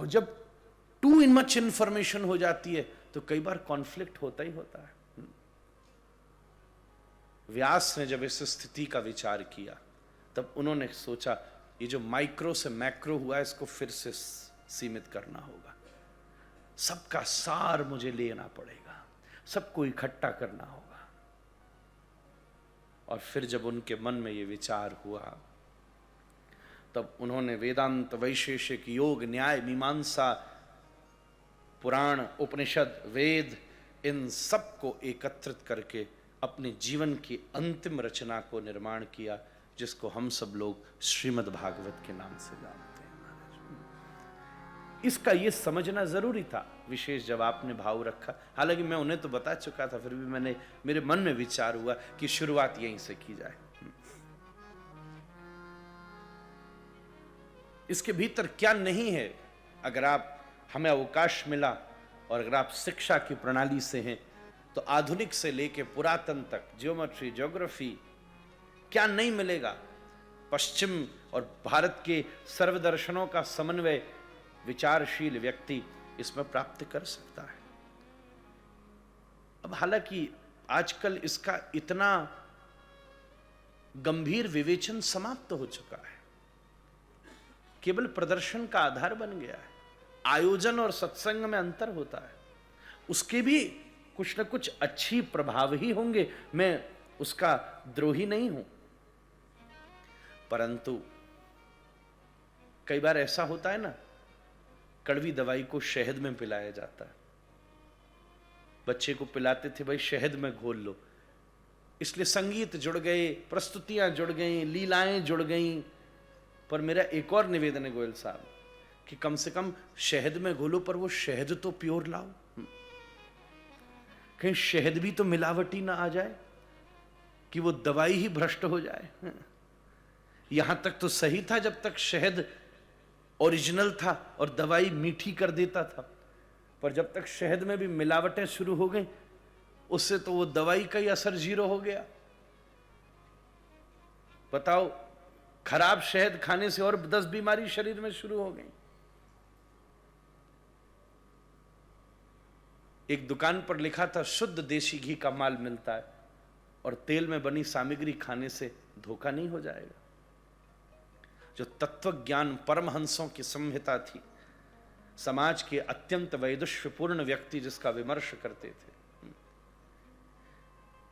और जब to in much information हो जाती है तो कई बार कॉन्फ्लिक्ट होता ही होता है। व्यास ने जब इस स्थिति का विचार किया तब उन्होंने सोचा ये जो माइक्रो से मैक्रो हुआ है इसको फिर से सीमित करना होगा, सबका सार मुझे लेना पड़ेगा, सबको इकट्ठा करना होगा। और फिर जब उनके मन में ये विचार हुआ तब उन्होंने वेदांत, वैशेषिक, योग, न्याय, मीमांसा, पुराण, उपनिषद, वेद, इन सब को एकत्रित करके अपने जीवन की अंतिम रचना को निर्माण किया, जिसको हम सब लोग श्रीमद् भागवत के नाम से जानते हैं। इसका ये समझना जरूरी था, विशेष जब आपने भाव रखा। हालांकि मैं उन्हें तो बता चुका था, फिर भी मेरे मन में विचार हुआ कि शुरुआत यहीं से की जाए। इसके भीतर क्या नहीं है, अगर आप हमें अवकाश मिला और अगर आप शिक्षा की प्रणाली से हैं तो आधुनिक से लेके पुरातन तक, ज्योमेट्री, ज्योग्राफी, क्या नहीं मिलेगा। पश्चिम और भारत के सर्वदर्शनों का समन्वय विचारशील व्यक्ति इसमें प्राप्त कर सकता है। अब हालांकि आजकल इसका इतना गंभीर विवेचन समाप्त हो चुका है, केवल प्रदर्शन का आधार बन गया है। आयोजन और सत्संग में अंतर होता है, उसके भी कुछ न कुछ अच्छी प्रभाव ही होंगे, मैं उसका द्रोही नहीं हूं। परंतु कई बार ऐसा होता है ना, कड़वी दवाई को शहद में पिलाया जाता है। बच्चे को पिलाते थे भाई शहद में घोल लो, इसलिए संगीत जुड़ गए, प्रस्तुतियां जुड़ गई, लीलाएं जुड़ गई। पर मेरा एक और निवेदन है गोयल साहब कि कम से कम शहद में घोलो, पर वो शहद तो प्योर लाओ, कहीं शहद भी तो मिलावटी ना आ जाए कि वो दवाई ही भ्रष्ट हो जाए। यहां तक तो सही था जब तक शहद ओरिजिनल था और दवाई मीठी कर देता था, पर जब तक शहद में भी मिलावटें शुरू हो गई उससे तो वो दवाई का ही असर जीरो हो गया। बताओ, खराब शहद खाने से और 10 बीमारी शरीर में शुरू हो गई। एक दुकान पर लिखा था शुद्ध देशी घी का माल मिलता है और तेल में बनी सामग्री खाने से धोखा नहीं हो जाएगा। जो तत्व ज्ञान परमहंसों की संहिता थी, समाज के अत्यंत वैदुष्यपूर्ण व्यक्ति जिसका विमर्श करते थे,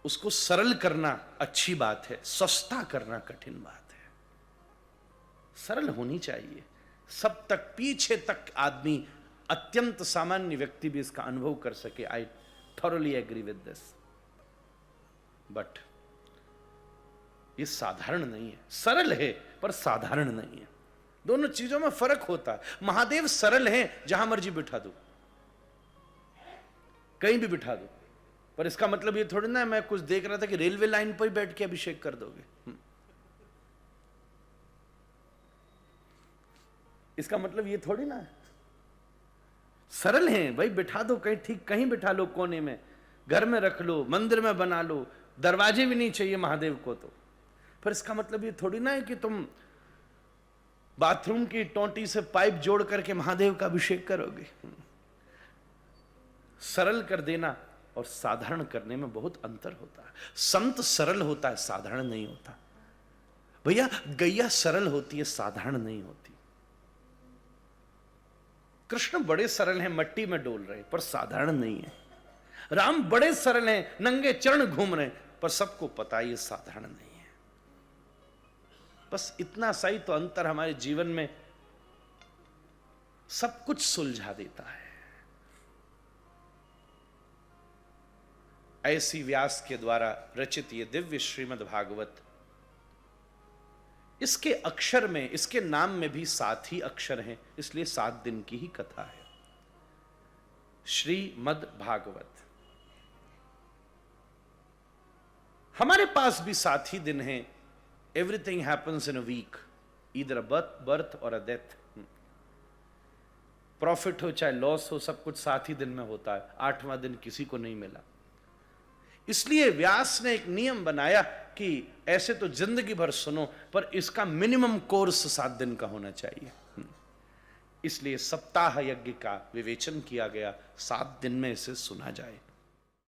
उसको सरल करना अच्छी बात है, सस्ता करना कठिन बात है। सरल होनी चाहिए, सब तक पीछे तक आदमी, अत्यंत सामान्य व्यक्ति भी इसका अनुभव कर सके। I thoroughly agree with this. But ये साधारण नहीं है, सरल है पर साधारण नहीं है। दोनों चीजों में फर्क होता है। महादेव सरल हैं, जहां मर्जी बिठा दो, कहीं भी बिठा दो, पर इसका मतलब ये थोड़ी ना, मैं कुछ देख रहा था कि रेलवे लाइन पर ही बैठ के अभिषेक कर दोगे। इसका मतलब ये थोड़ी ना है। सरल हैं भाई, बिठा दो कहीं, ठीक कहीं बिठा लो, कोने में, घर में रख लो, मंदिर में बना लो, दरवाजे भी नहीं चाहिए महादेव को तो। पर इसका मतलब ये थोड़ी ना है कि तुम बाथरूम की टोंटी से पाइप जोड़ करके महादेव का अभिषेक करोगे। सरल कर देना और साधारण करने में बहुत अंतर होता है। संत सरल होता है, साधारण नहीं होता। भैया गैया सरल होती है, साधारण नहीं होती। कृष्ण बड़े सरल हैं, मट्टी में डोल रहे, पर साधारण नहीं है। राम बड़े सरल हैं, नंगे चरण घूम रहे, पर सबको पता ये साधारण नहीं है। बस इतना सा ही तो अंतर हमारे जीवन में सब कुछ सुलझा देता है। ऐसी व्यास के द्वारा रचित ये दिव्य श्रीमद् भागवत, इसके अक्षर में, इसके नाम में भी 7 ही अक्षर हैं, इसलिए 7 दिन की ही कथा है। श्रीमद् भागवत। हमारे पास भी 7 ही दिन हैं। Everything happens in a week, either a birth और अ डेथ। प्रॉफिट हो चाहे लॉस हो, सब कुछ 7 ही दिन में होता है। 8वां दिन किसी को नहीं मिला। इसलिए व्यास ने एक नियम बनाया कि ऐसे तो जिंदगी भर सुनो, पर इसका मिनिमम कोर्स 7 दिन का होना चाहिए। इसलिए सप्ताह यज्ञ का विवेचन किया गया, 7 दिन में इसे सुना जाए।